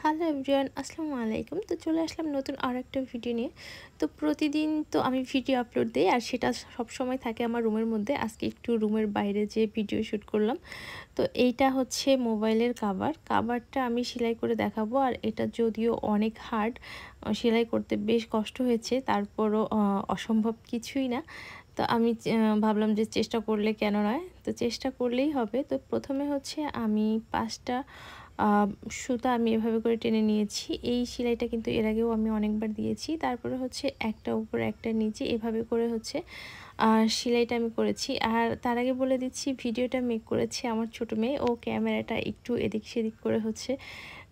Hello everyone, আসসালামু আলাইকুম। তো চলে আসলাম নতুন আরেকটা ভিডিও নিয়ে। তো প্রতিদিন তো আমি ভিডিও আপলোড দেই আর সেটা সবসময় থাকে আমার রুমের মধ্যে। আজকে একটু রুমের বাইরে যেয়ে ভিডিও শ্যুট করলাম। তো এইটা হচ্ছে মোবাইলের কাভারটা আমি সেলাই করে দেখাবো। আর এটা যদিও অনেক হার্ড, সেলাই করতে বেশ কষ্ট হয়েছে, তারপরও অসম্ভব কিছুই না। তো আমি ভাবলাম যে চেষ্টা করলে কেন নয়, তো চেষ্টা করলেই হবে। তো প্রথমে হচ্ছে আমি 5টা সুতা আমি এভাবে করে টেনে নিয়েছি। এই সেলাইটা কিন্তু এর আগেও আমি অনেকবার দিয়েছি। তারপরে হচ্ছে একটা উপরে একটা নিচে এভাবে করে হচ্ছে সেলাইটা আমি করেছি। আর তার আগে বলে দিচ্ছি, ভিডিওটা মেক করেছে আমার ছোট মেয়ে। ও ক্যামেরাটা একটু এদিক সেদিক করে হচ্ছে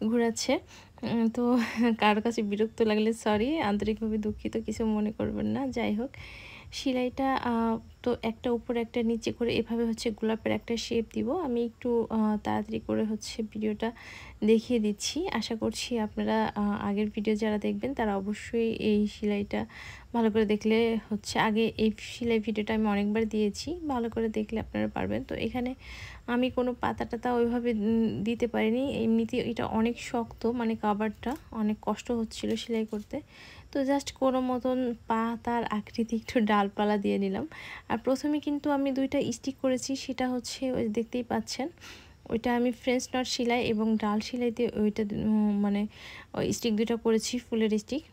ঘোরাচ্ছে। তো কারো কাছে বিরক্ত লাগলে সরি, আন্তরিকভাবে দুঃখিত, কিছু মনে করবেন না। যাই হোক, সেলাইটা তো একটা উপরে একটা নিচে করে এভাবে হচ্ছে গোলাপের একটা শেপ দিব। আমি একটু তাড়াতাড়ি করে হচ্ছে ভিডিওটা দেখিয়ে দিচ্ছি। আশা করছি আপনারা আগের ভিডিও যারা দেখবেন তারা অবশ্যই এই সেলাইটা ভালো করে দেখলে হচ্ছে, আগে এই সেলাই ভিডিওটা আমি অনেকবার দিয়েছি, ভালো করে দেখলে আপনারা পারবেন। তো এখানে আমি কোনো পাতা টাতা ওইভাবে দিতে পারিনি। এমনিতে এটা অনেক শক্ত, মানে কাভারটা অনেক কষ্ট হচ্ছিল সেলাই করতে। তো জাস্ট কোনো মতন পাতার আকৃতি একটু ডালপালা দিয়ে নিলাম। আর প্রথমে কিন্তু আমি 2টা স্টিক করেছি, সেটা হচ্ছে ওই দেখতেই পাচ্ছেন। ওইটা আমি ফ্রেঞ্চ নট সেলাই এবং ডাল সেলাই দিয়ে ওইটা মানে ওই স্টিক 2টা করেছি, ফুলের স্টিক।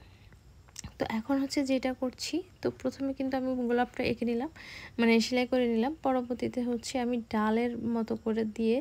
তো এখন হচ্ছে যেটা করছি, তো প্রথমে কিন্তু আমি গোলাপটা এঁকে নিলাম, মানে সেলাই করে নিলাম। পরবর্তীতে হচ্ছে আমি ডালের মতো করে দিয়ে